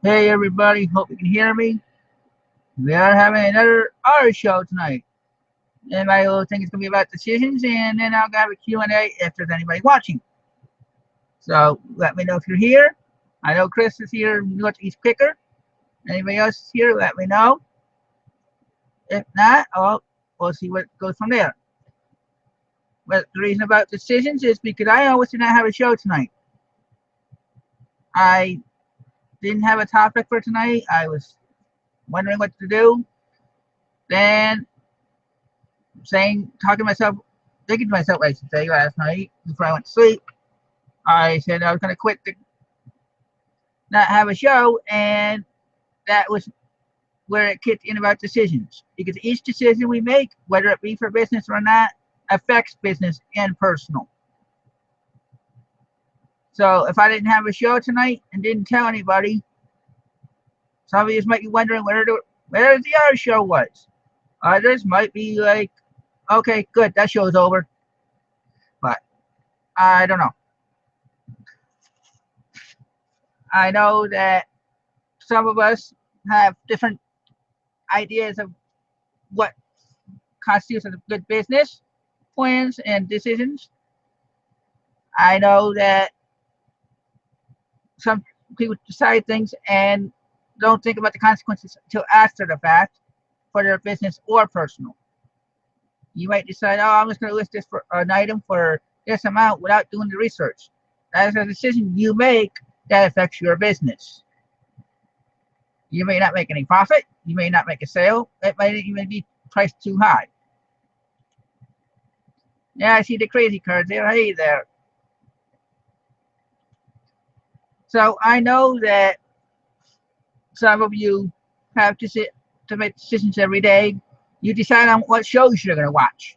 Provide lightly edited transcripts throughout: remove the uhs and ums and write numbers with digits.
Hey everybody, hope you can hear me. We are having another art show tonight. And my little thing is going to be about decisions, and then I'll have a Q&A if there's anybody watching. So let me know if you're here. I know Chris is here, he's quicker. Anybody else is here, let me know. If not, we'll see what goes from there. But the reason about decisions is because I always did not have a show tonight. I didn't have a topic for tonight. I was wondering what to do. Then talking to myself, thinking to myself, I should say, last night before I went to sleep, I said I was going to quit to not have a show, and that was where it kicked in about decisions. Because each decision we make, whether it be for business or not, affects business and personal. So if I didn't have a show tonight and didn't tell anybody, some of you might be wondering where the other show was. Others might be like, okay, good, that show's over. But I don't know. I know that some of us have different ideas of what constitutes a good business plans and decisions. I know that some people decide things and don't think about the consequences until after the fact for their business or personal. You might decide, oh, I'm just going to list this for an item for this amount without doing the research. That is a decision you make that affects your business. You may not make any profit. You may not make a sale. It might even be priced too high. Yeah, I see the crazy cards there. Hey there. So I know that some of you have to sit to make decisions every day. You decide on what shows you're going to watch.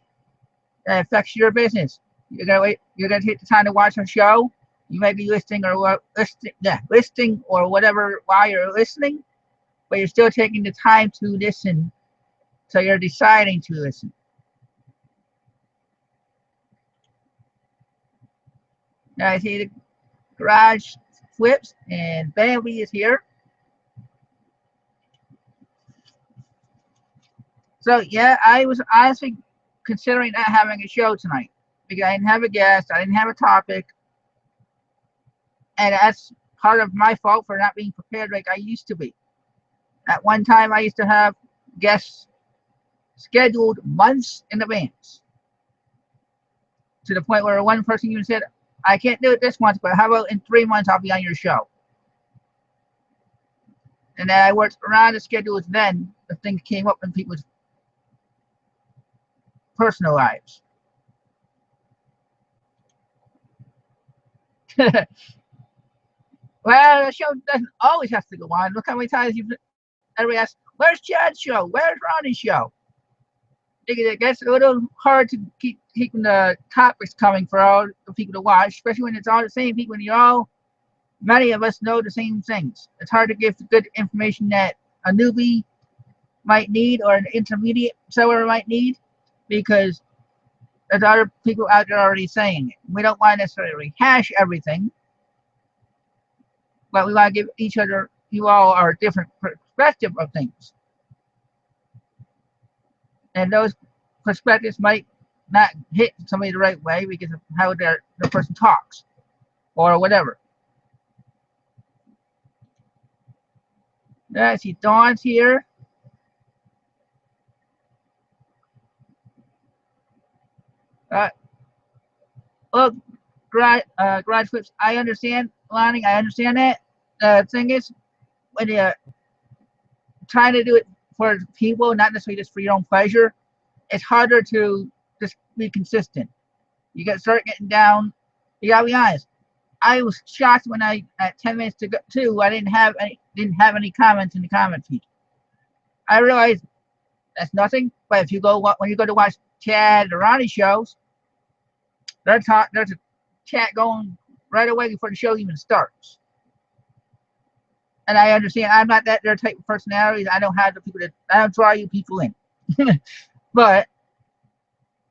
That affects your business. You're going to wait. You're going to take the time to watch a show. You might be listing or whatever while you're listening, but you're still taking the time to listen. So you're deciding to listen. Now I see the garage flips and Bambi is here. So yeah, I was honestly considering not having a show tonight because I didn't have a guest, I didn't have a topic, and that's part of my fault for not being prepared like I used to be. At one time, I used to have guests scheduled months in advance, to the point where one person even said, I can't do it this month, but how about in 3 months I'll be on your show? And then I worked around the schedules. Then the things came up in people's personal lives. Well, the show doesn't always have to go on. Look how many times everybody asks, where's Chad's show? Where's Ronnie's show? It gets a little hard to keep keeping the topics coming for all the people to watch, especially when it's all the same people and many of us know the same things. It's hard to give the good information that a newbie might need or an intermediate seller might need, because there's other people out there already saying it. We don't want to necessarily rehash everything, but we want to give each other, you all, our different perspective of things. And those perspectives might not hit somebody the right way because of how the person talks or whatever. I see Dawn's here. Look, garage flips. I understand, Lonnie. I understand that. The thing is, when you're trying to do it for people, not necessarily just for your own pleasure, it's harder to just be consistent. You got to start getting down. You gotta be honest. I was shocked when at 10 minutes to go I didn't have any comments in the comment feed. I realized that's nothing. But if you go when you go to watch Chad or Ronnie shows, there's a chat going right away before the show even starts. And I understand I'm not their type of personality. I don't have the people I don't draw you people in. But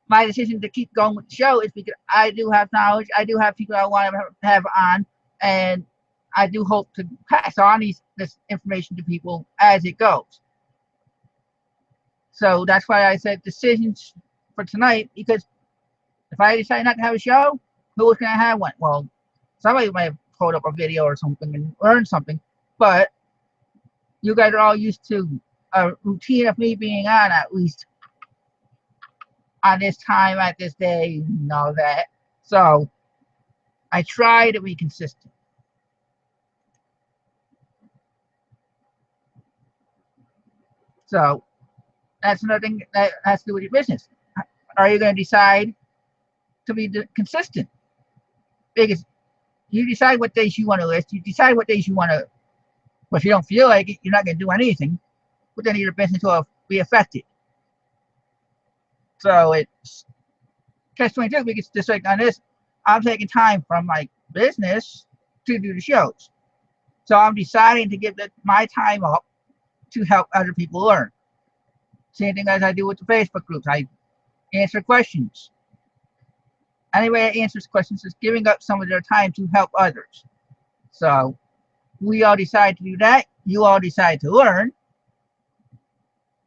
my decision to keep going with the show is because I do have knowledge. I do have people I want to have on, and I do hope to pass on this information to people as it goes. So that's why I said decisions for tonight, because if I decide not to have a show, who's going to have one? Well, somebody might have pulled up a video or something and learned something, but you guys are all used to a routine of me being on at least on this time, at this day, and all that. So I try to be consistent. So that's another thing that has to do with your business. Are you going to decide to be consistent? Because you decide what days you want to list. You decide what days you want to. Well, if you don't feel like it, you're not going to do anything. But then your business will be affected. So it's catch-22, because just like on this, I'm taking time from my business to do the shows. So I'm deciding to give my time up to help other people learn. Same thing as I do with the Facebook groups. I answer questions. Anybody that answers questions is giving up some of their time to help others. So we all decide to do that. You all decide to learn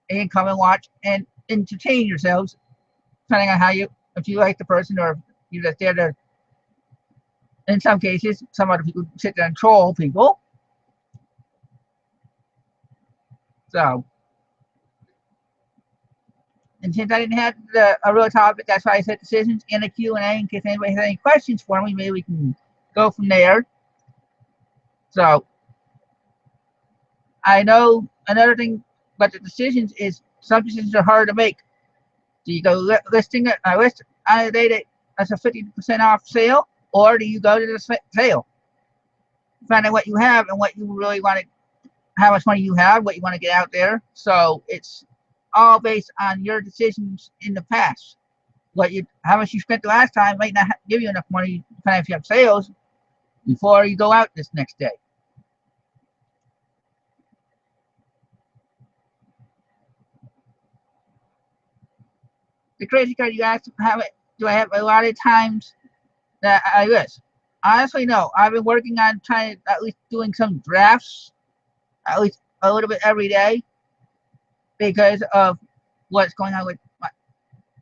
and come and watch and entertain yourselves, depending on if you like the person, or if you're just there to, in some cases, some other people sit there and troll people. So, and since I didn't have a real topic, that's why I said decisions and a Q&A, in case anybody has any questions for me. Maybe we can go from there. So, I know another thing about the decisions is some decisions are hard to make. Do you go listing a list on a day that's a 50% off sale, or do you go to the sale? Find out what you have and what you really want to, how much money you have, what you want to get out there. So it's all based on your decisions in the past. How much you spent the last time might not give you enough money, depending if you have sales, before you go out this next day. The crazy card you asked, do I have a lot of times that I list? Honestly, no. I've been working on trying to at least doing some drafts, at least a little bit every day, because of what's going on with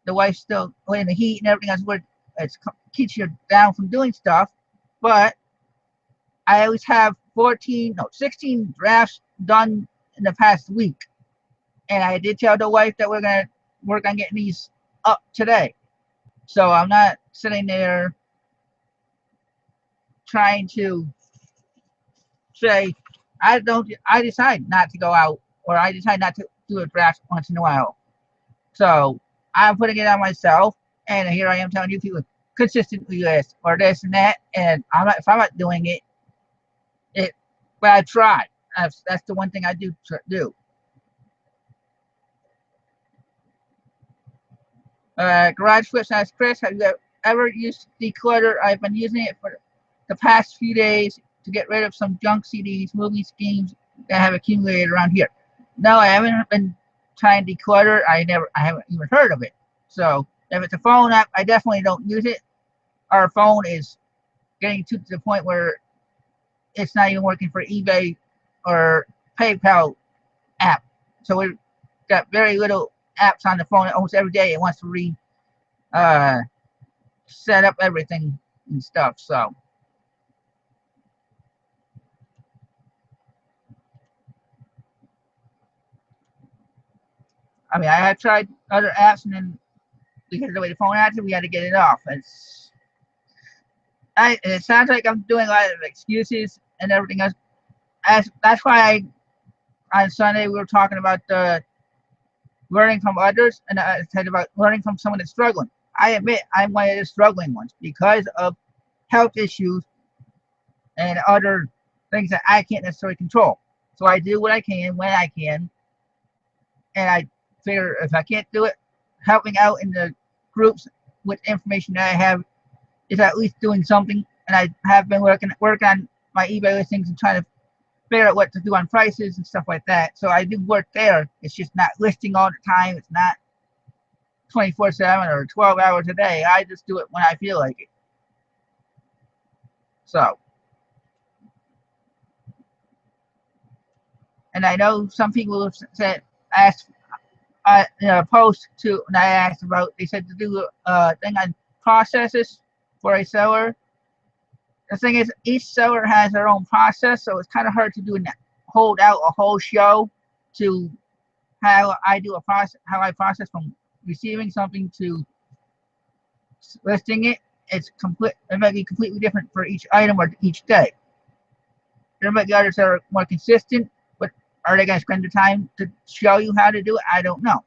the wife still in the heat and everything else, where it keeps you down from doing stuff. But I always have 16 drafts done in the past week. And I did tell the wife that we're going to work on getting these up today. So I'm not sitting there trying to say, I decide not to go out, or I decide not to do a draft once in a while. So I'm putting it on myself, and here I am telling you people consistently list or this and that, and if I'm not doing it, but I try. That's the one thing I do. Garage Flips asks Chris, have you ever used Declutter? I've been using it for the past few days to get rid of some junk CDs, movie schemes that have accumulated around here. No, I haven't been trying Declutter. I haven't even heard of it. So if it's a phone app, I definitely don't use it. Our phone is getting to the point where it's not even working for eBay or PayPal app. So we've got very little apps on the phone. Almost every day it wants to set up everything and stuff. So I mean, I have tried other apps, and then because of the way the phone acted, we had to get it off. It sounds like I'm doing a lot of excuses and everything else. That's why on Sunday we were talking about learning from others, and I said about learning from someone that's struggling. I admit I'm one of the struggling ones because of health issues and other things that I can't necessarily control. So I do what I can when I can, and I figure if I can't do it, helping out in the groups with information that I have is at least doing something. And I have been working on my eBay listings and trying to figure out what to do on prices and stuff like that. So I do work there. It's just not listing all the time. It's not 24/7 or 12 hours a day. I just do it when I feel like it. So And I know some people have said, asked in a post to, and I asked about, they said to do a thing on processes for a seller. The thing is, each seller has their own process, so it's kind of hard to hold out a whole show to how I do a process, how I process from receiving something to listing it. It might be completely different for each item or each day. There might be others that are more consistent, but are they going to spend the time to show you how to do it? I don't know.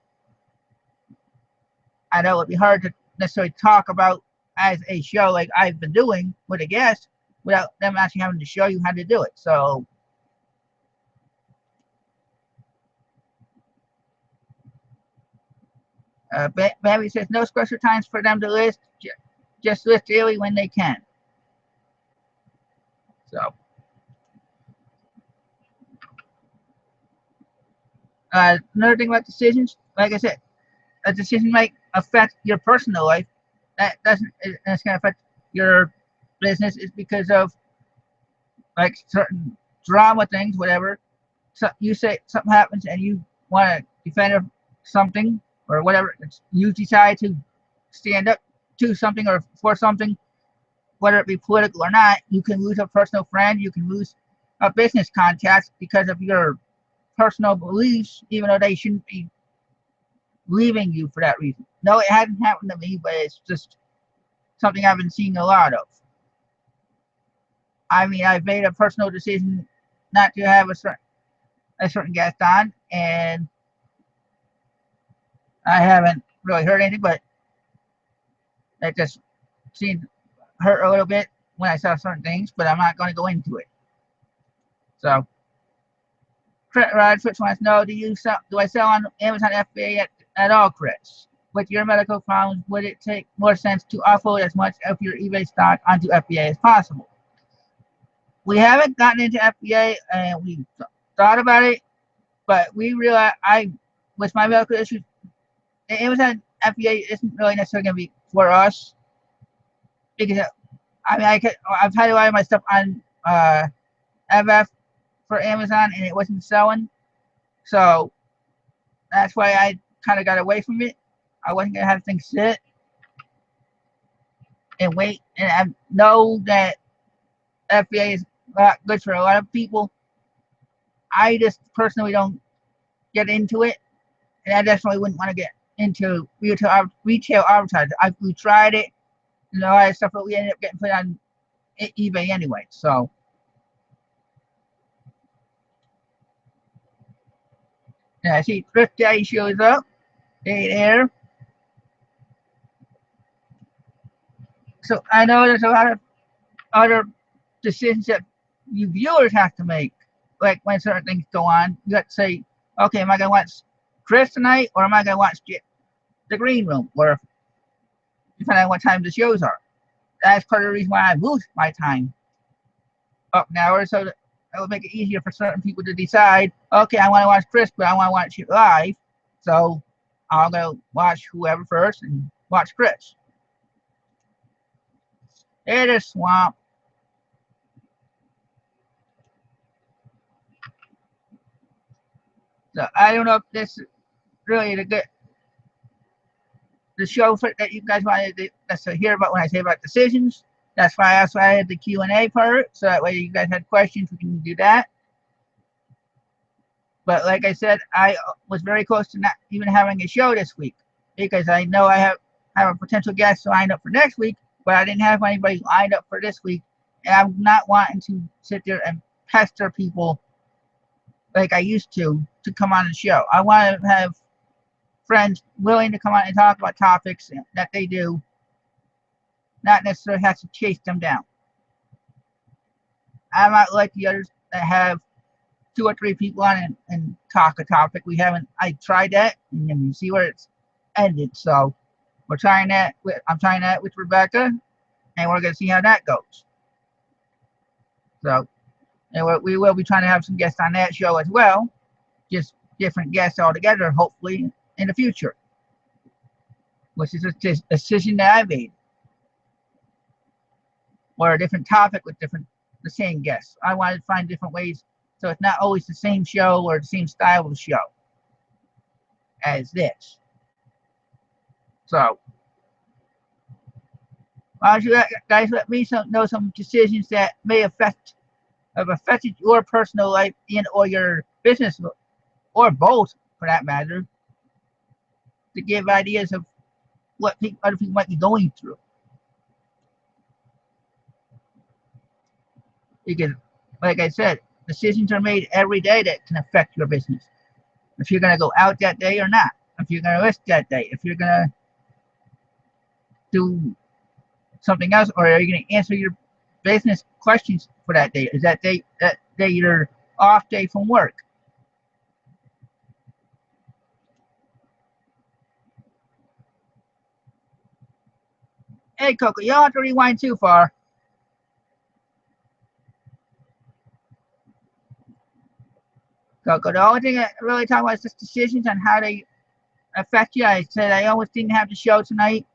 I know it'd be hard to necessarily talk about as a show like I've been doing with a guest without them actually having to show you how to do it. So Bambi says no special times for them to list, just list daily when they can. So another thing about decisions, like I said, a decision might affect your personal life. That doesn't, and it's going to affect your business, is because of like certain drama things, whatever. So you say something happens and you want to defend something or whatever, you decide to stand up to something or for something, whether it be political or not. You can lose a personal friend, you can lose a business contact because of your personal beliefs, even though they shouldn't be leaving you for that reason. No, it hasn't happened to me, but it's just something I've been seeing a lot of. I mean, I've made a personal decision not to have a certain guest on, and I haven't really heard anything, but it just seemed hurt a little bit when I saw certain things, but I'm not going to go into it. So, Rod Fritz wants to know, do I sell on Amazon FBA at all, Chris? With your medical problems, would it take more sense to offload as much of your eBay stock onto FBA as possible? We haven't gotten into FBA, and we thought about it, but we realized with my medical issues, the Amazon FBA isn't really necessarily going to be for us, because I mean I've had a lot of my stuff on FF for Amazon and it wasn't selling, so that's why I kind of got away from it. I wasn't gonna have things sit and wait, and I know that FBA is not good for a lot of people. I just personally don't get into it, and I definitely wouldn't want to get into retail advertising. We tried it, you know, I stuff, but we ended up getting put on eBay anyway. So yeah, I see Thrift Daddy shows up. Hey there. So I know there's a lot of other decisions that you viewers have to make, like when certain things go on. You have to say, okay, am I going to watch Chris tonight, or am I going to watch the Green Room, or depending on what time the shows are. That's part of the reason why I moved my time up an hour, so that it will make it easier for certain people to decide, okay, I want to watch Chris, but I want to watch it live, so I'll go watch whoever first and watch Chris. It is Swamp. So I don't know if this is really the show that you guys wanted to hear about when I say about decisions. That's why I also added the Q&A part, so that way you guys had questions, we can do that. But like I said, I was very close to not even having a show this week, because I know I have a potential guest lined up for next week, but I didn't have anybody lined up for this week, and I'm not wanting to sit there and pester people like I used to come on the show. I want to have friends willing to come on and talk about topics that they do, not necessarily have to chase them down. I'm not like the others that have 2 or 3 people on and talk a topic. I tried that, and then you see where it's ended. So I'm trying that with Rebecca, and we're gonna see how that goes. So, and we will be trying to have some guests on that show as well, just different guests altogether, hopefully in the future, which is a decision that I made, or a different topic with the same guests. I wanted to find different ways So it's not always the same show or the same style of show as this. So why don't you guys let me know some decisions that may have affected your personal life or your business, or both for that matter, to give ideas of what other people might be going through. Because, like I said, decisions are made every day that can affect your business. If you're going to go out that day or not. If you're going to list that day. If you're going to do something else, or are you going to answer your business questions for that day? Is that day your off day from work? Hey, Coco, you don't have to rewind too far. Coco, the only thing I really talk about is just decisions on how they affect you. I said I almost didn't have the show tonight,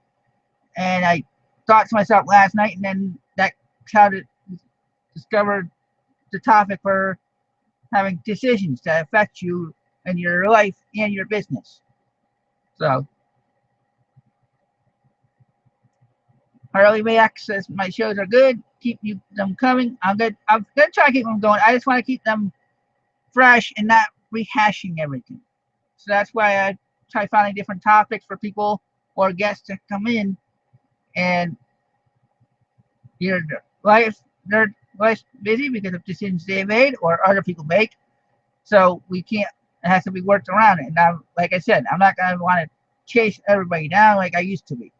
and I thought to myself last night, and then that's how to discover the topic for having decisions that affect you and your life and your business. So, Harley Max says my shows are good. Keep them coming. I'm gonna try to keep them going. I just want to keep them fresh and not rehashing everything. So that's why I try finding different topics for people or guests to come in, and their life's busy because of decisions they made or other people make. So we can't. It has to be worked around it. And now, like I said, I'm not gonna want to chase everybody down like I used to be.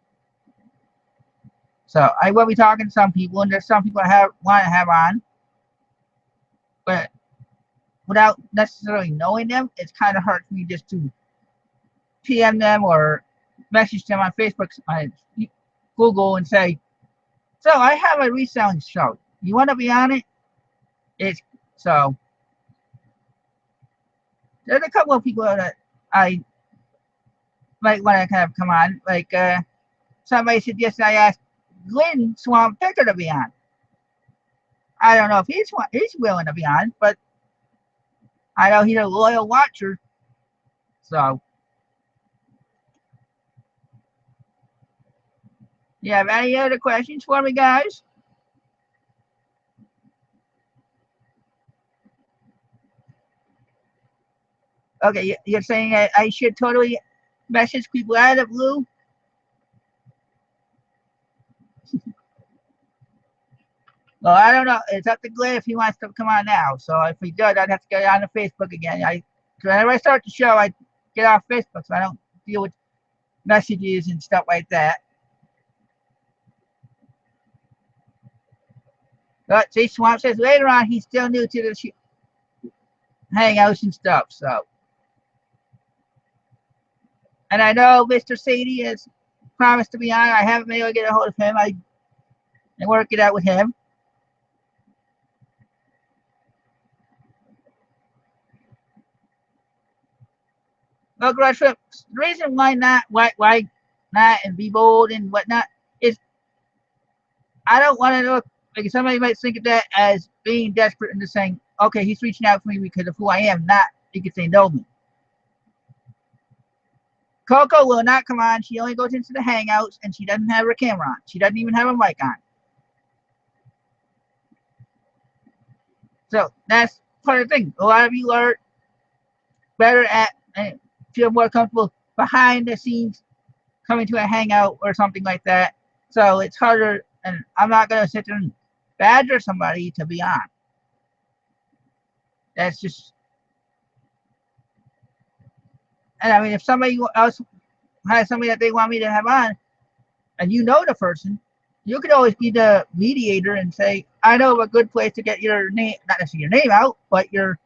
So I will be talking to some people, and there's some people I want to have on, but without necessarily knowing them, it's kind of hard for me just to PM them or message them on Facebook, on Google, and say, "So I have a reselling show. You want to be on it?" It's so. There's a couple of people that I might want to kind of come on. Like somebody suggested I asked Glenn Swamp Picker to be on. I don't know if he's willing to be on, but I know he's a loyal watcher. So, you have any other questions for me, guys? Okay, you're saying I should totally message people out of the blue? Well, I don't know. It's up to Glenn if he wants to come on now. So if he does, I'd have to get on the Facebook again. Whenever I start the show, I get off Facebook so I don't deal with messages and stuff like that. But see, Swamp says later on he's still new to the hangouts and stuff. So, and I know Mr. Sadie has promised to be on. I haven't been able to get a hold of him. I work it out with him. Well, Garage Flip, the reason why not and be bold and whatnot is I don't want to look like somebody might think of that as being desperate and just saying, okay, he's reaching out for me because of who I am, not because they know me. Coco will not come on. She only goes into the hangouts and she doesn't have her camera on. She doesn't even have a mic on. So that's part of the thing. A lot of you are better at and feel more comfortable behind the scenes coming to a hangout or something like that. So it's harder, and I'm not going to sit there and badger somebody to be on. That's just, and I mean, if somebody else has somebody that they want me to have on, and you know the person, you could always be the mediator and say, I know of a good place to get your name, not necessarily your name out, but to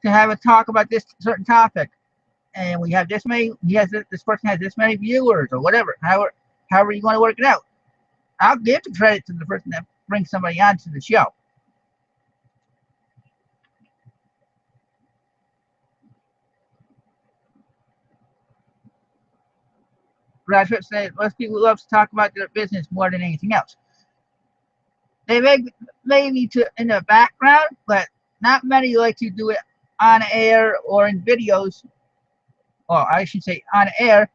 have a talk about this certain topic. And we have this many, this person has this many viewers or whatever, however you want to work it out. I'll give the credit to the person that brings somebody on to the show. Rashford said most people love to talk about their business more than anything else. They may be in the background, but not many like to do it on air or in videos, or I should say on air,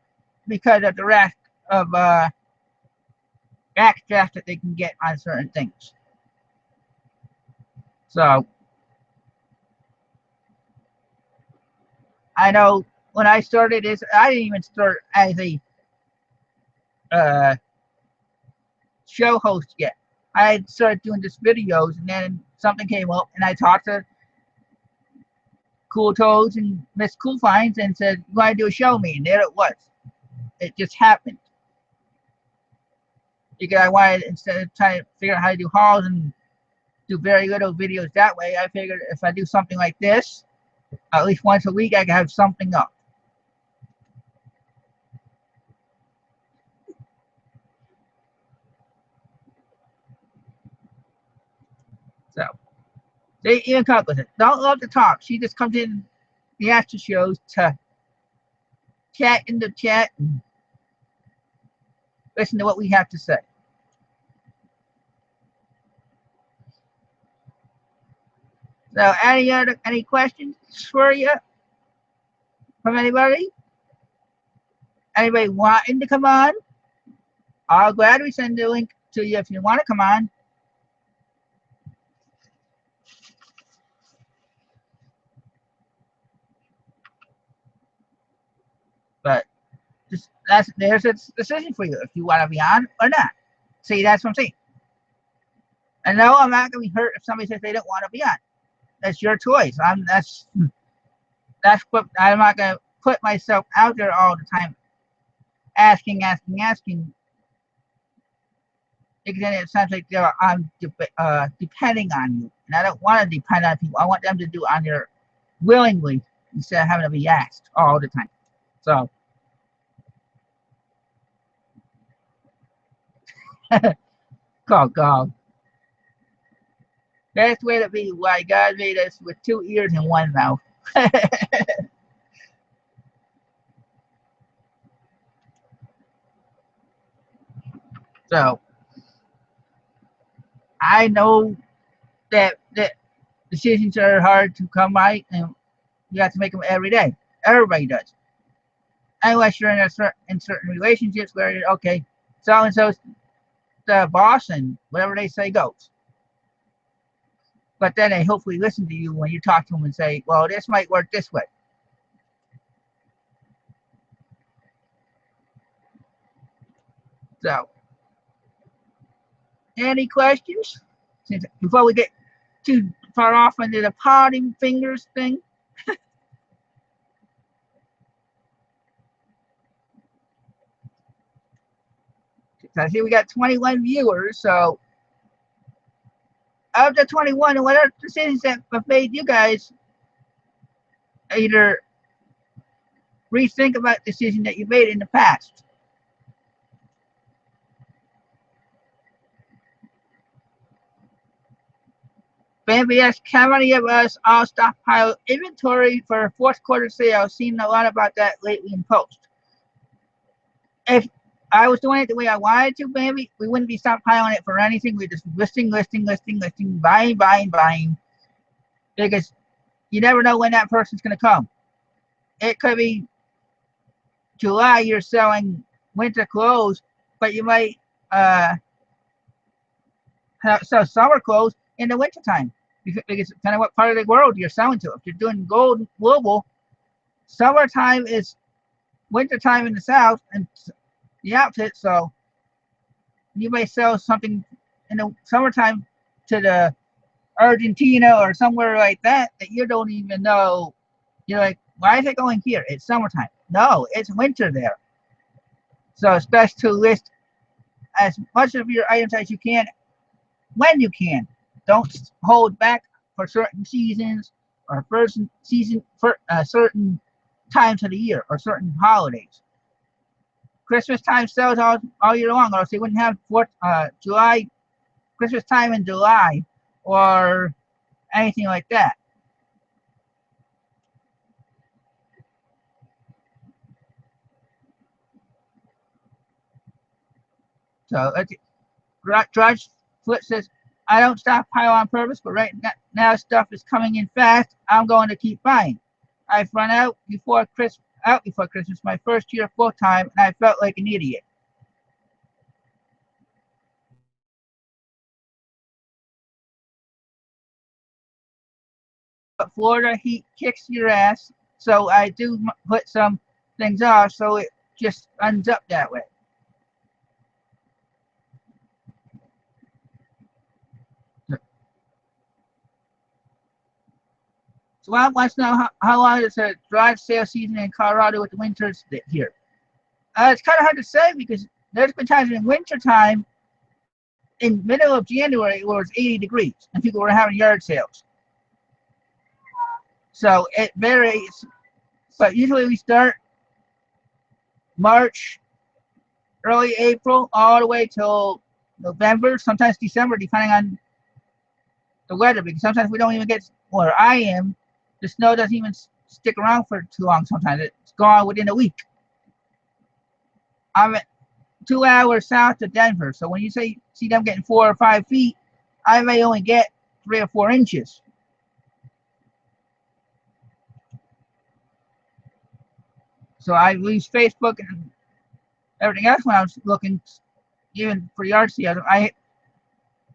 because of the rack of backdraft that they can get on certain things. So I know when I started this, I didn't even start as a uh, show host yet. I had started doing just videos, and then something came up, and I talked to Cool Toes and Miss Cool Finds and said, "You want to do a show with me?" And there it was. It just happened. Because I wanted, instead of trying to figure out how to do hauls and do very little videos that way, I figured if I do something like this, at least once a week, I can have something up. So, they even come up with it. Don't love to talk. She just comes in the after shows to chat in the chat and listen to what we have to say. So, any questions for you from anybody? Anybody wanting to come on? I'll gladly send the link to you if you want to come on. But just there's a decision for you if you want to be on or not. See, that's what I'm saying. And no, I'm not gonna be hurt if somebody says they don't want to be on. That's your choice. That's what I'm not gonna put myself out there all the time, asking, because then it sounds like I'm depending on you, and I don't want to depend on people. I want them to do on their willingly instead of having to be asked all the time. So, go. Best way to be why God made us with 2 ears and 1 mouth. So I know that decisions are hard to come by, and you have to make them every day. Everybody does, unless you're in certain relationships where you're okay. So and so's the boss, and whatever they say goes. But then they hopefully listen to you when you talk to them and say, "Well, this might work this way." So, any questions? Since before we get too far off into the podding fingers thing. I see we got 21 viewers, so of the 21, what are decisions that have made you guys either rethink about decisions that you made in the past? Bambi asks, how many of us all stockpile inventory for fourth quarter sale? I've seen a lot about that lately in post. If I was doing it the way I wanted to, Bambi, we wouldn't be stockpiling it for anything. We'd just listing, buying. Because you never know when that person's going to come. It could be July, you're selling winter clothes, but you might sell summer clothes in the wintertime. Because it's kind of what part of the world you're selling to. If you're doing gold global, summertime is wintertime in the south and the opposite. So you may sell something in the summertime to the Argentina or somewhere like that you don't even know. You're like, why is it going here? It's summertime. No, it's winter there. So it's best to list as much of your items as you can when you can. Don't hold back for certain seasons or for certain times of the year or certain holidays. Christmas time sells all year long, or else they wouldn't have July Christmas time in July or anything like that. So Drudge Flip says, I don't stockpile on purpose, but right now now stuff is coming in fast. I'm going to keep buying. I've run out before Christmas, my first year full time, and I felt like an idiot. But Florida heat kicks your ass, so I do put some things off, so it just ends up that way. So I want to know how long is a drive sale season in Colorado with the winters here. It's kind of hard to say because there's been times in wintertime, in middle of January, where it's 80 degrees and people were having yard sales. So it varies, but usually we start March, early April, all the way till November, sometimes December, depending on the weather. Because sometimes we don't even get where I am. The snow doesn't even stick around for too long. Sometimes it's gone within a week. I'm at 2 hours south of Denver, so when you see them getting 4 or 5 feet, I may only get 3 or 4 inches. So I use Facebook and everything else when I was looking, even for yard sales. I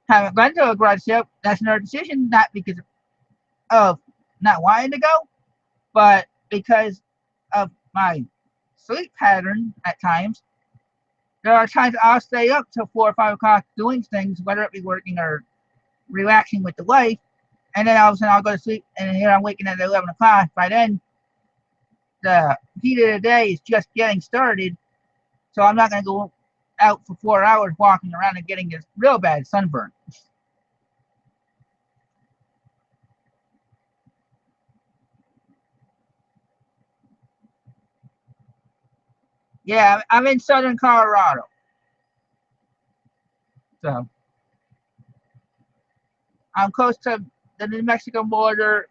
haven't gone to a garage sale. That's another decision, not because of not wanting to go, but because of my sleep pattern at times. There are times I'll stay up till 4 or 5 o'clock doing things, whether it be working or relaxing with the wife, and then all of a sudden I'll go to sleep, and here I'm waking at 11 o'clock. By then, the heat of the day is just getting started, so I'm not going to go out for 4 hours walking around and getting this real bad sunburn. Yeah, I'm in southern Colorado, so I'm close to the New Mexico border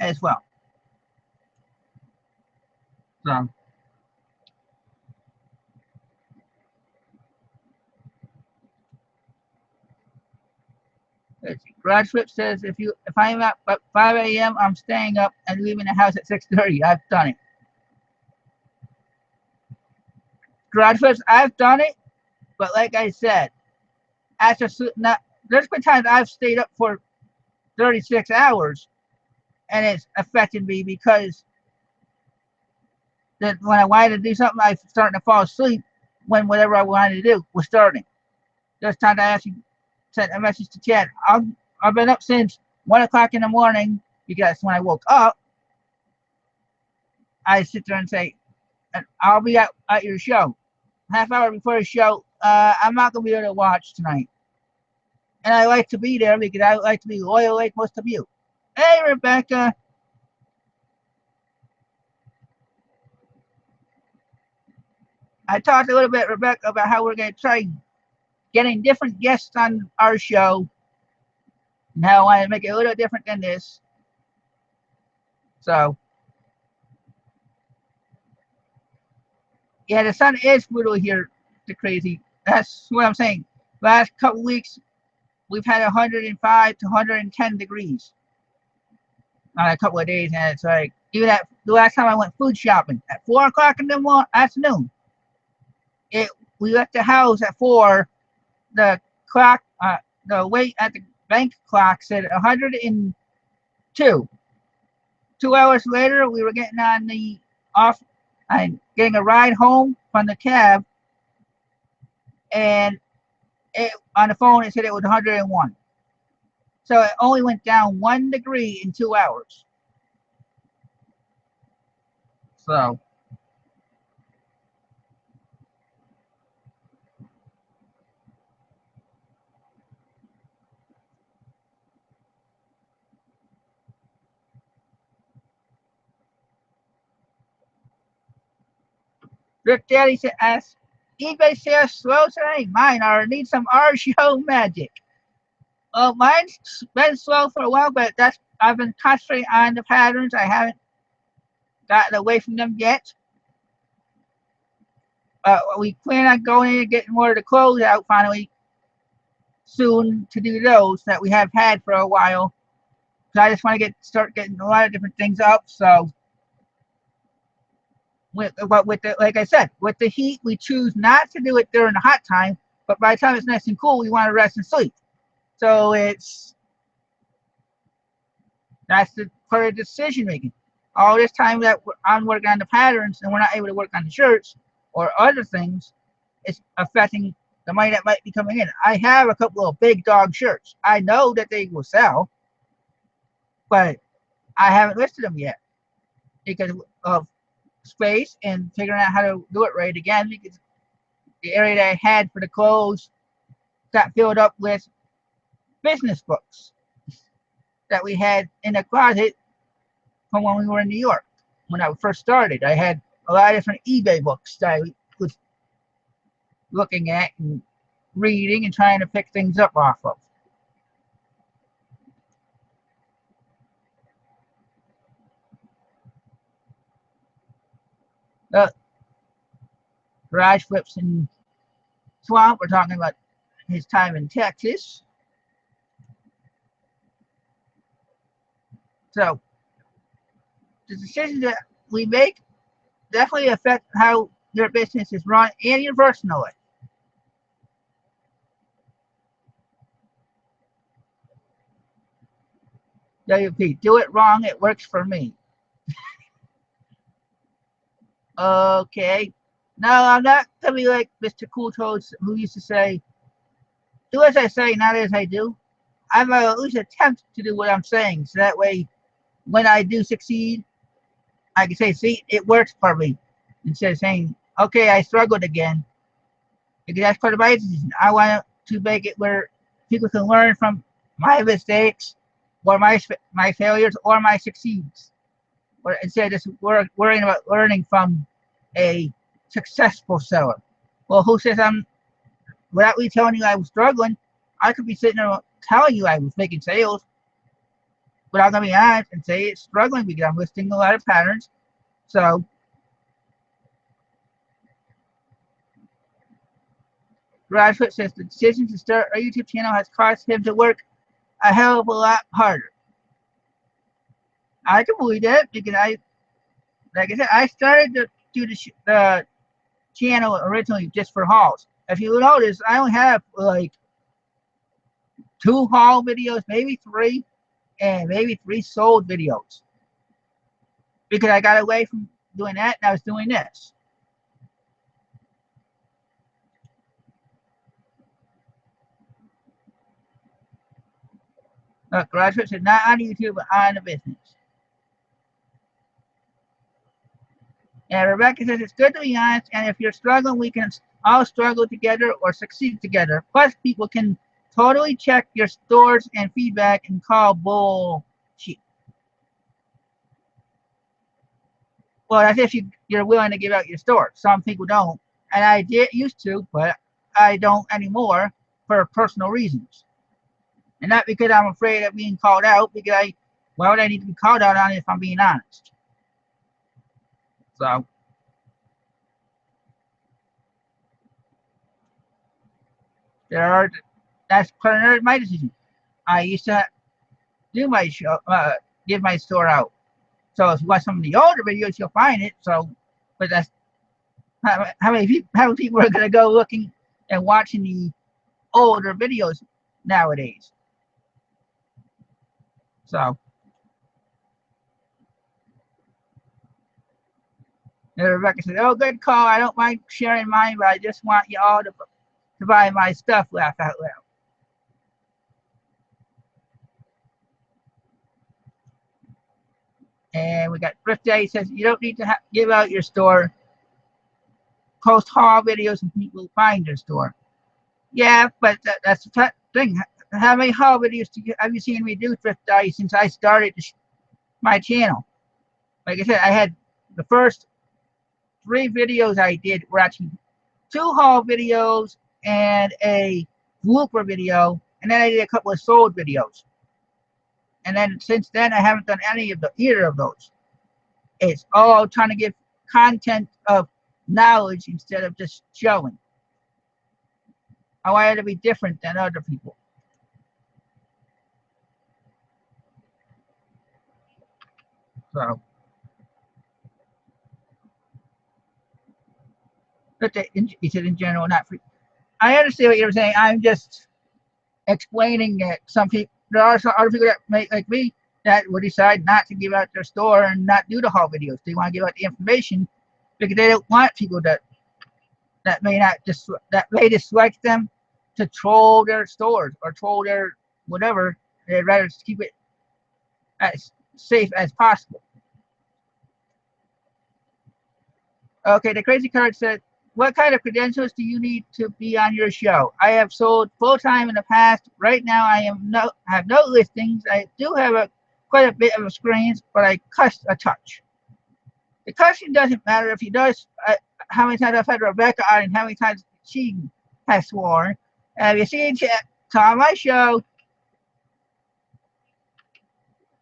as well. So let's see. Garage Flip says if I'm up at 5 a.m., I'm staying up and leaving the house at 6:30. I've done it. Garage Flips, I've done it, but like I said, after not, there's been times I've stayed up for 36 hours, and it's affected me because that when I wanted to do something, I was starting to fall asleep when whatever I wanted to do was starting. There's times I actually sent a message to Chad. I've been up since 1 o'clock in the morning because when I woke up, I sit there and say, I'll be at your show. Half hour before the show, I'm not going to be able to watch tonight. And I like to be there because I like to be loyal like most of you. Hey, Rebecca. I talked a little bit, Rebecca, about how we're going to try getting different guests on our show. Now I want to make it a little different than this. So, yeah, the sun is brutal here to crazy. That's what I'm saying. Last couple weeks, we've had 105 to 110 degrees on a couple of days, and it's like even at the last time I went food shopping at 4 o'clock in the afternoon. We left the house at 4. The clock, the wait at the bank clock said 102. 2 hours later, we were getting on the off and getting a ride home from the cab, and on the phone it said it was 101. So it only went down 1 degree in 2 hours. So Rick Daddy said, "Ask eBay sales slow today. Mine are. Need some RShow magic." Mine's been slow for a while, but I've been concentrating on the patterns. I haven't gotten away from them yet. We plan on going in and getting more of the clothes out finally soon to do those that we have had for a while. So I just want to start getting a lot of different things up. So like I said, with the heat, we choose not to do it during the hot time. But by the time it's nice and cool, we want to rest and sleep. So that's the part of decision making. All this time that I'm working on the patterns and we're not able to work on the shirts or other things, it's affecting the money that might be coming in. I have a couple of big dog shirts. I know that they will sell, but I haven't listed them yet because of space and figuring out how to do it right again, because the area that I had for the clothes got filled up with business books that we had in the closet from when we were in New York. When I first started, I had a lot of different eBay books that I was looking at and reading and trying to pick things up off of. Garage Flips and Swamp, we're talking about his time in Texas. So the decisions that we make definitely affect how your business is run and your personal life. WP, do it wrong, it works for me. Okay. No, I'm not gonna be like Mr. Cool Toes, who used to say, do as I say, not as I do. I'm at least attempt to do what I'm saying, so that way when I do succeed, I can say, see, it works for me. Instead of saying, okay, I struggled again. Because that's part of my decision. I want to make it where people can learn from my mistakes or my failures or my succeeds. Or instead of just worrying about learning from a successful seller. Well, who says without me telling you I was struggling, I could be sitting there telling you I was making sales, but I'm going to be honest and say it's struggling because I'm listing a lot of patterns. So, Rajput says the decision to start a YouTube channel has caused him to work a hell of a lot harder. I can believe that because like I said, I started to do the channel originally just for hauls. If you notice, I only have like 2 haul videos, maybe 3, and maybe 3 sold videos. Because I got away from doing that and I was doing this. Graduates are not on YouTube, but on the business. And Rebecca says it's good to be honest, and if you're struggling, we can all struggle together or succeed together. Plus, people can totally check your stores and feedback and call bullshit. Well, that's if you're willing to give out your store. Some people don't, and I did used to, but I don't anymore for personal reasons. And not because I'm afraid of being called out, because why would I need to be called out on it if I'm being honest? So, that's part of my decision. I used to do my show, give my store out. So if you watch some of the older videos, you'll find it. So, but that's how many people are going to go looking and watching the older videos nowadays. So, and Rebecca said, "Oh, good call. I don't mind sharing mine, but I just want you all to buy my stuff." Laugh out loud. And we got Thrift Day says you don't need to give out your store. Post haul videos and people find your store. Yeah, but that's the thing. How many haul videos have you seen me do Thrift Day since I started my channel? Like I said, I had the first 3 videos I did were actually 2 haul videos and a blooper video, and then I did a couple of sold videos. And then since then, I haven't done either of those. It's all trying to give content of knowledge instead of just showing. I wanted to be different than other people. So, but he said in general, not free. I understand what you're saying. I'm just explaining that some people, there are some other people that may, like me, that will decide not to give out their store and not do the haul videos. They want to give out the information because they don't want people that may not just that may dislike them to troll their stores or troll their whatever. They'd rather keep it as safe as possible. Okay, the crazy card said, "What kind of credentials do you need to be on your show? I have sold full time in the past. Right now, I have no listings. I do have quite a bit of experience, but I cuss a touch. The cussing doesn't matter if he does. How many times I've had Rebecca on and how many times she has sworn. Have you seen on my show?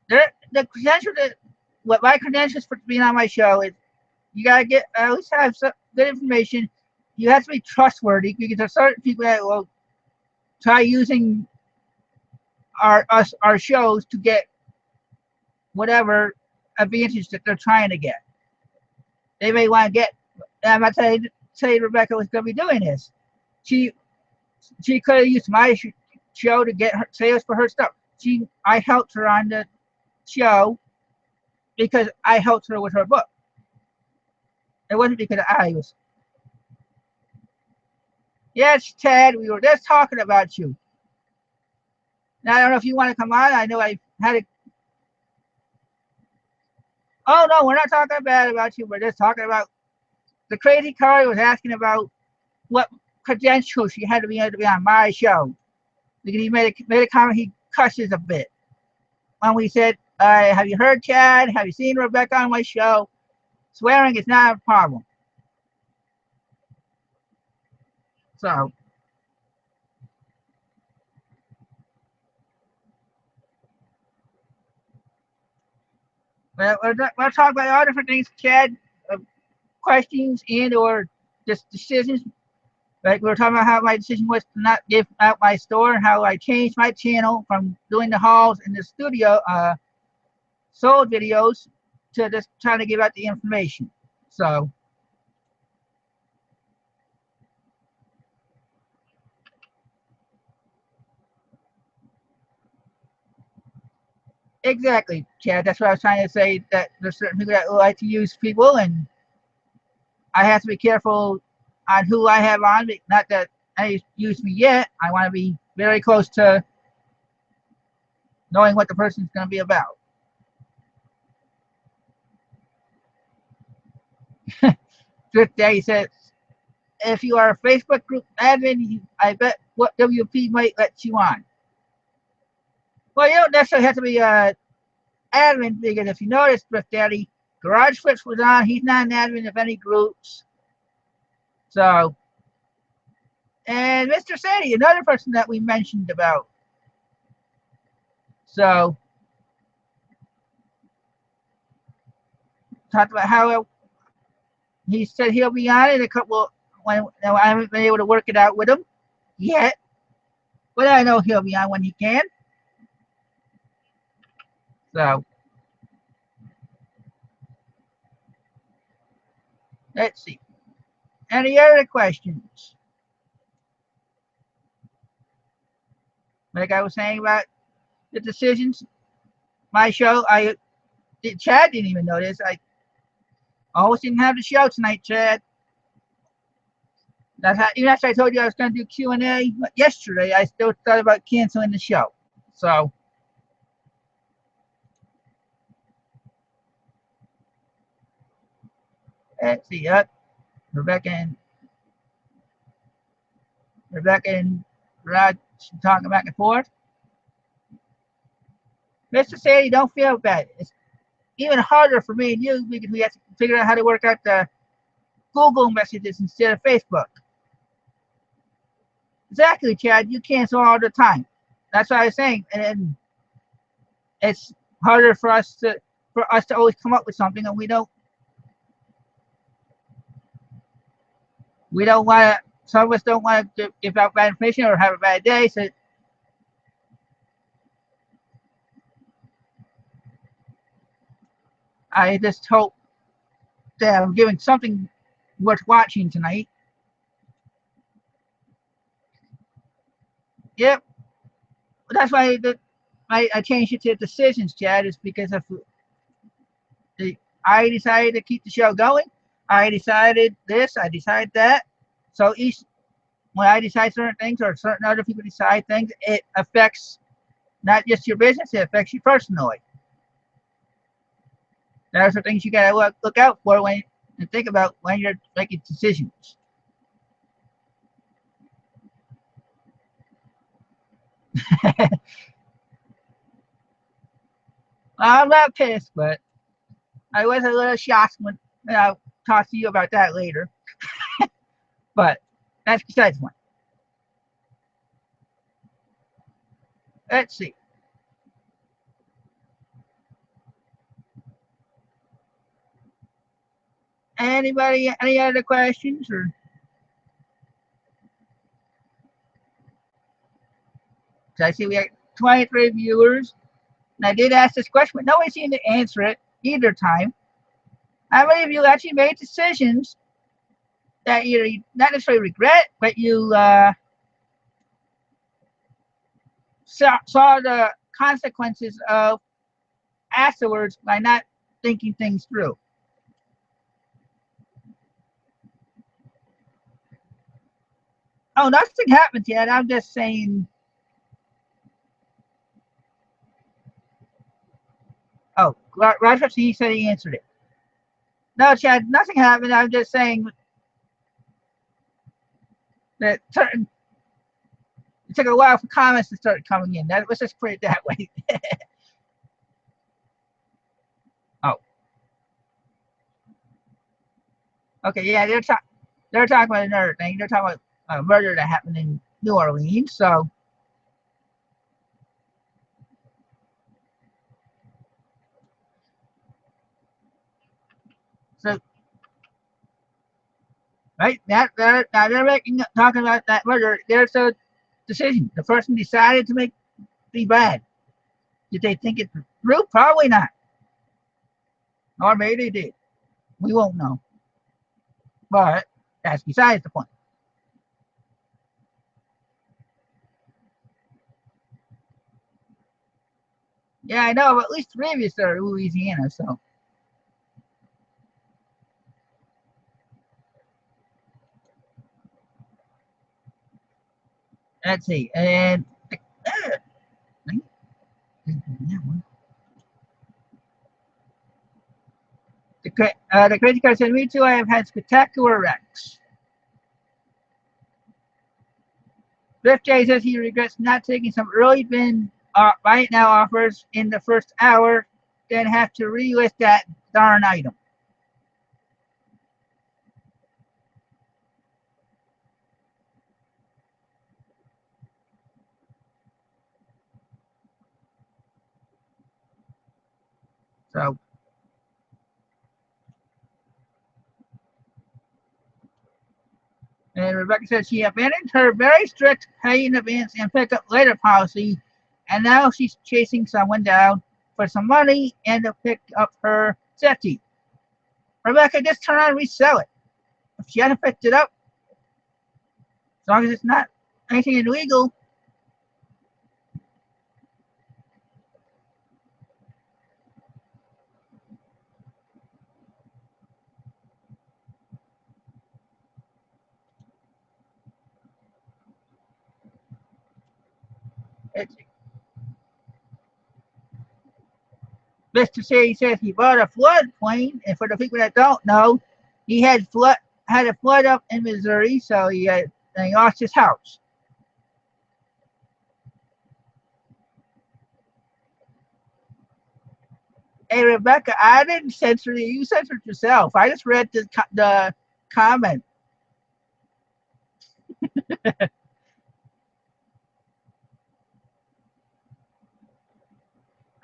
The credentials that what my credentials for being on my show is you gotta get at least have some good information. You have to be trustworthy because there are certain people that will try using our shows to get whatever advantage that they're trying to get. They may want to get. I'm not saying Rebecca was going to be doing this. She could have used my show to get her sales for her stuff. I helped her on the show because I helped her with her book. It wasn't because I was. Yes, Ted, we were just talking about you. Now I don't know if you want to come on. I know I had a. Oh no, we're not talking bad about you. We're just talking about the crazy card was asking about what credentials she had to be able to be on my show. Because he made a comment, he cusses a bit. When we said, have you heard Chad? Have you seen Rebecca on my show? Swearing is not a problem. So, we'll talk about all different things, Chad, questions and or just decisions. Like we were talking about how my decision was to not give out my store, how I changed my channel from doing the hauls in the studio, sold videos, to just trying to give out the information. So, exactly, Chad. That's what I was trying to say. That there's certain people that like to use people, and I have to be careful on who I have on. Not that any use me yet. I want to be very close to knowing what the person's going to be about. Fifth Day says, if you are a Facebook group admin, I bet what WP might let you on. Well, you don't necessarily have to be an admin because if you notice, Thrift Daddy, Garage Flips was on. He's not an admin of any groups. So, and Mr. Sadie, another person that we mentioned about. So, talked about how he said he'll be on in a couple. When I haven't been able to work it out with him yet, but I know he'll be on when he can. So, let's see. Any other questions? Like I was saying about the decisions, my show, Chad didn't even know this. I almost didn't have the show tonight, Chad. Even after I told you I was going to do Q&A yesterday, I still thought about canceling the show. So, let's see. Rebecca and Rod talking back and forth. Mr. Sadie, don't feel bad. It's even harder for me and you because we have to figure out how to work out the Google messages instead of Facebook. Exactly, Chad. You cancel all the time. That's what I was saying. And it's harder for us to always come up with something, and we don't want to. Some of us don't want to give out bad information or have a bad day. So, I just hope that I'm giving something worth watching tonight. Yep, that's why I changed it to decisions, Chad, is because of I decided to keep the show going. I decided this, I decided that. So each when I decide certain things or certain other people decide things, it affects not just your business, it affects you personally. Those are things you gotta look out for when and think about when you're making decisions. I'm not pissed, but I was a little shocked when I'll talk to you about that later. But that's besides the point. Let's see. Anybody, any other questions? Or I see we have 23 viewers. And I did ask this question, but nobody seemed to answer it either time. How many of you actually made decisions that you not necessarily regret, but you saw the consequences of afterwards by not thinking things through? Oh, nothing happened yet. I'm just saying. Oh, Roger, he said he answered it. No, Chad, nothing happened. I'm just saying that certain it took a while for comments to start coming in. Let's just put it that way. Oh, okay, yeah, they're talking about another thing. They're talking about a murder that happened in New Orleans. So right now they're talking about that murder. There's a decision. The person decided to make be bad. Did they think it through? Probably not. Or maybe they did. We won't know. But that's besides the point. Yeah, I know of at least three of you are in Louisiana, so let's see. And the crazy guy said, "Me too. I have had spectacular wrecks." Biff J says he regrets not taking some early bin right now offers in the first hour, then have to relist that darn item. So, and Rebecca said she abandoned her very strict pay in advance and pick up later policy, and now she's chasing someone down for some money and to pick up her safety. Rebecca, just turn around and resell it. If she hasn't picked it up, as long as it's not anything illegal, it's Mr. C says he bought a floodplain, and for the people that don't know, he had a flood up in Missouri, so he lost his house. Hey Rebecca, I didn't censor you. You censored yourself. I just read the comment.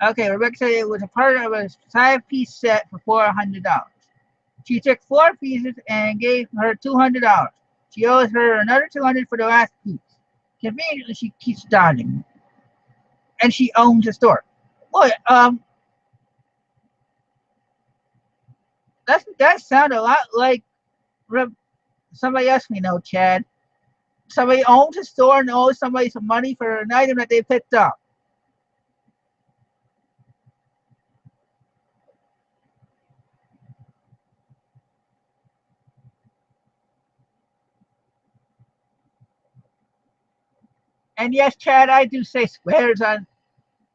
Okay, Rebecca said it was a part of a 5-piece set for $400. She took 4 pieces and gave her $200. She owes her another $200 for the last piece. Conveniently, she keeps dodging, and she owns a store. Boy, That sounded a lot like somebody else we know, Chad. Somebody owns a store and owes somebody some money for an item that they picked up. And yes, Chad, I do say swears on.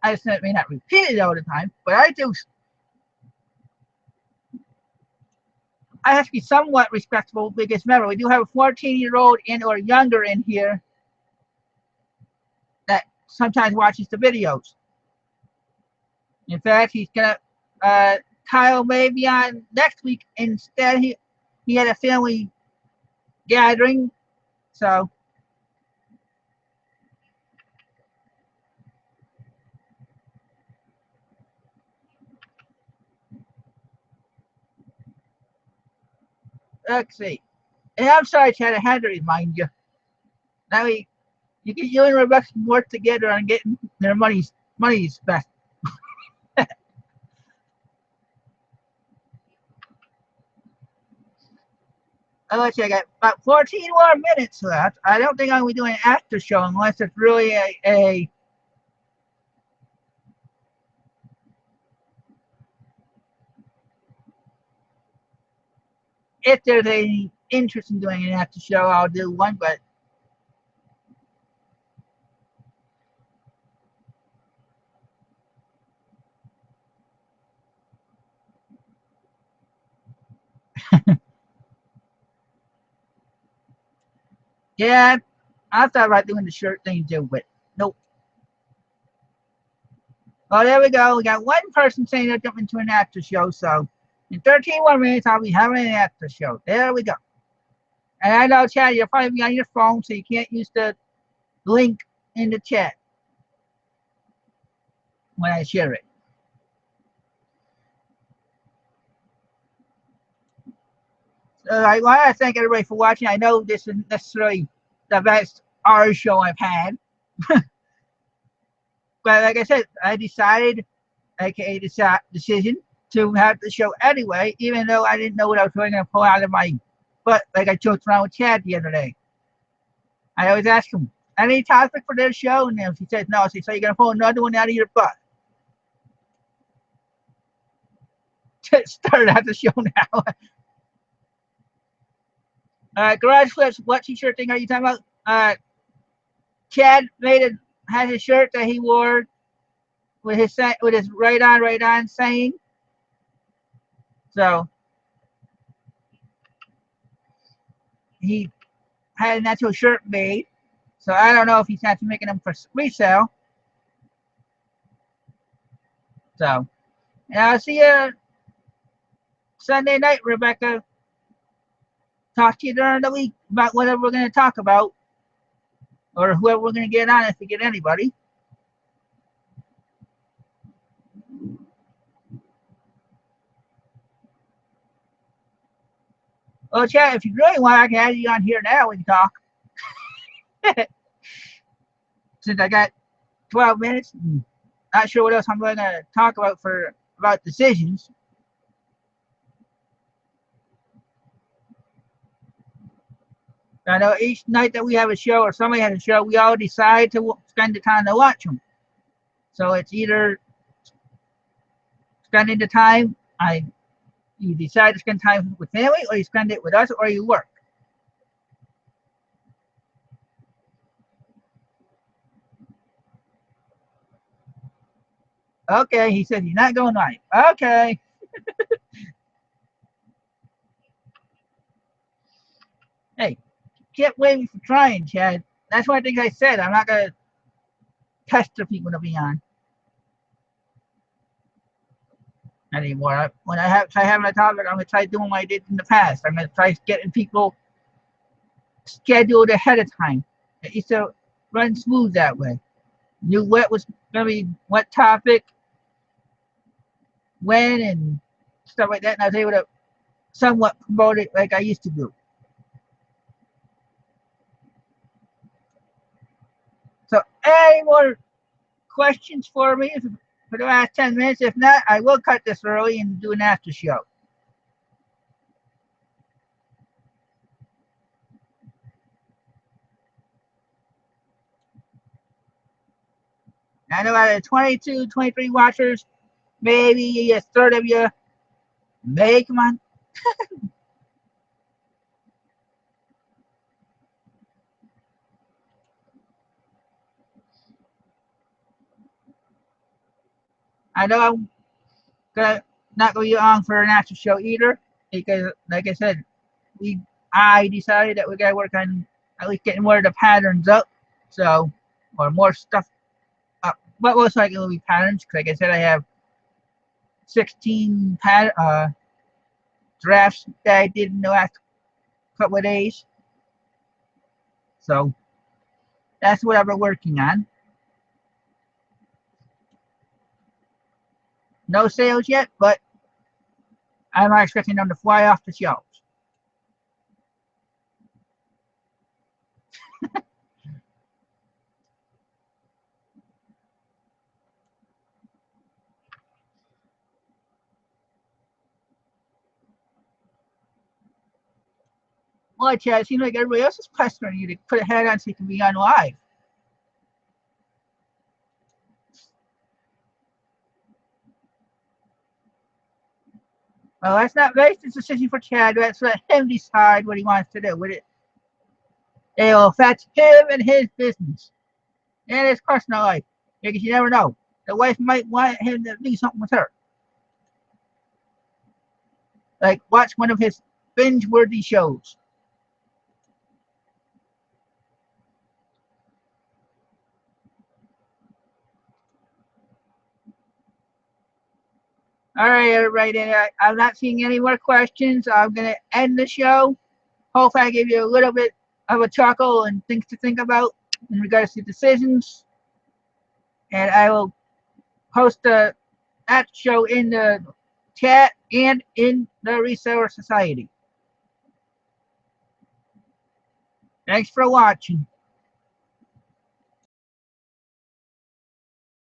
I just may not repeat it all the time, but I do. I have to be somewhat respectful because remember, we do have a 14-year-old and or younger in here that sometimes watches the videos. In fact, he's gonna Kyle may be on next week. Instead, he had a family gathering, so let's see. And I'm sorry, Chad, I had to remind you. Now you and Rebecca can work together on getting their money's back. Let's see, I got about 14 more minutes left. I don't think I'm going to be doing an after show unless it's really a if there's any interest in doing an after show, I'll do one. But yeah, I thought about doing the shirt thing too, but nope. Oh, there we go. We got one person saying they're jumping to an after show. So in 13 more minutes, I'll be having an after show. There we go. And I know, Chad, you'll probably be on your phone, so you can't use the link in the chat when I share it. So I want to thank everybody for watching. I know this isn't necessarily the best R show I've had. But like I said, I decided, aka decision, to have the show anyway, even though I didn't know what I was going to pull out of my butt, like I joked around with Chad the other day. I always ask him, any topic for this show? And if he says no, I say, so you're going to pull another one out of your butt. Start out the show now. Garage Flips, what t-shirt thing are you talking about? Chad had his shirt that he wore with his right on saying. So he had an actual shirt made. So I don't know if he's actually making them for resale. So, and I'll see you Sunday night, Rebecca. Talk to you during the week about whatever we're going to talk about, or whoever we're going to get on if we get anybody. Well, Chad, if you really want, I can have you on here now and talk. Since I got 12 minutes, not sure what else I'm going to talk about decisions. I know each night that we have a show or somebody has a show, we all decide to spend the time to watch them. So it's either spending the time, you decide to spend time with family, or you spend it with us, or you work. Okay, he said he's not going live. Okay. Hey, can't blame me for trying, Chad. That's one thing I said. I'm not gonna pester people to be on anymore. When I try having a topic, I'm gonna try doing what I did in the past. I'm gonna try getting people scheduled ahead of time. It used to run smooth that way. Knew what was gonna be what topic, when, and stuff like that, and I was able to somewhat promote it like I used to do. So, any more questions for me for the last 10 minutes? If not, I will cut this early and do an after show. I know out of 22, 23 watchers, maybe a third of you may come on. I know I'm gonna not gonna be on for an after show either because, like I said, I decided that we gotta work on at least getting more of the patterns up, so or more stuff up. But most likely it'll be patterns because, like I said, I have 16 drafts that I did in the last couple of days, so that's what I've been working on. No sales yet, but I'm not expecting them to fly off the shelves. Well, Chad, it seems like everybody else is pestering you to put a head on so you can be on live. Well, that's not Mason's decision for Chad. Let's let him decide what he wants to do with it. It will affect him and his business and his personal life. Because you never know. The wife might want him to do something with her. Like watch one of his binge-worthy shows. All right, everybody. I'm not seeing any more questions. I'm going to end the show. Hopefully, I gave you a little bit of a chuckle and things to think about in regards to decisions. And I will post that show in the chat and in the Reseller Society. Thanks for watching.